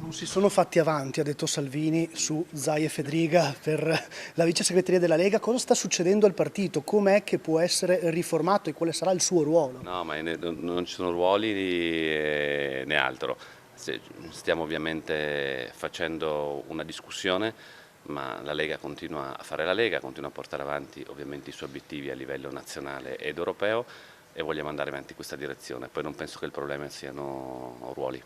Non si sono fatti avanti, ha detto Salvini, su Zaia e Fedriga per la vice segreteria della Lega. Cosa sta succedendo al partito? Com'è che può essere riformato e quale sarà il suo ruolo? No, ma non ci sono ruoli né altro. Stiamo ovviamente facendo una discussione, ma la Lega continua a fare la Lega, continua a portare avanti ovviamente i suoi obiettivi a livello nazionale ed europeo e vogliamo andare avanti in questa direzione. Poi non penso che il problema siano ruoli.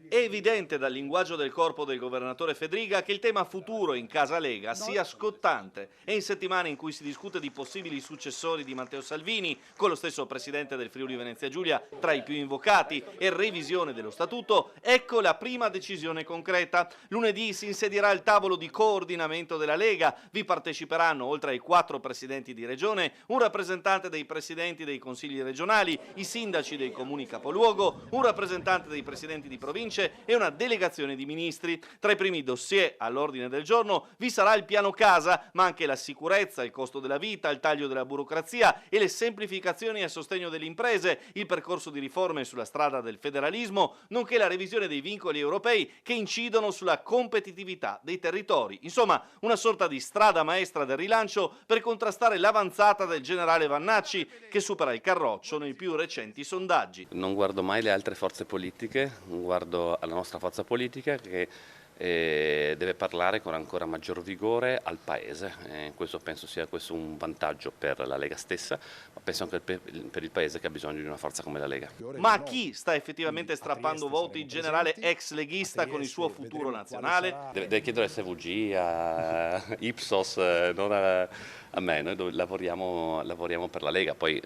È evidente dal linguaggio del corpo del governatore Fedriga che il tema futuro in casa Lega sia scottante e in settimane in cui si discute di possibili successori di Matteo Salvini, con lo stesso presidente del Friuli Venezia Giulia tra i più invocati e revisione dello statuto, ecco la prima decisione concreta. Lunedì si insedierà il tavolo di coordinamento della Lega, vi parteciperanno oltre ai 4 presidenti di regione, un rappresentante dei presidenti dei consigli regionali, i sindaci dei comuni capoluogo, un rappresentante dei presidenti di provincia e una delegazione di ministri. Tra i primi dossier all'ordine del giorno vi sarà il piano casa, ma anche la sicurezza, il costo della vita, il taglio della burocrazia e le semplificazioni a sostegno delle imprese, il percorso di riforme sulla strada del federalismo, nonché la revisione dei vincoli europei che incidono sulla competitività dei territori. Insomma, una sorta di strada maestra del rilancio per contrastare l'avanzata del generale Vannacci, che supera il Carroccio nei più recenti sondaggi. Non guardo mai le altre forze politiche, guardo alla nostra forza politica che deve parlare con ancora maggior vigore al Paese. Questo penso sia un vantaggio per la Lega stessa, ma penso anche per il Paese che ha bisogno di una forza come la Lega. Ma a chi sta effettivamente strappando voti il generale ex leghista con il suo futuro nazionale? Deve chiedere a SVG, a Ipsos, non a me. Noi lavoriamo per la Lega, poi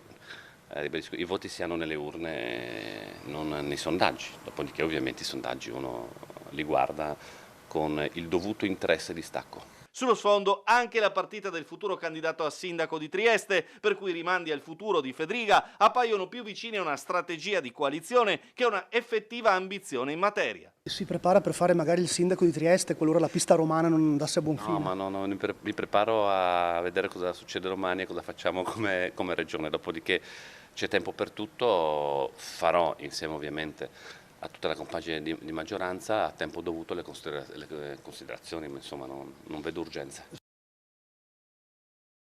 ribadisco, i voti si hanno nelle urne, non nei sondaggi. Dopodiché ovviamente i sondaggi uno li guarda con il dovuto interesse e distacco. Sullo sfondo anche la partita del futuro candidato a sindaco di Trieste, per cui i rimandi al futuro di Fedriga appaiono più vicini a una strategia di coalizione che a una effettiva ambizione in materia. Si prepara per fare magari il sindaco di Trieste qualora la pista romana non andasse a buon fine? No, mi preparo a vedere cosa succede domani e cosa facciamo come regione, dopodiché c'è tempo per tutto, farò insieme ovviamente a tutta la compagine di maggioranza a tempo dovuto le considerazioni, ma insomma non vedo urgenza.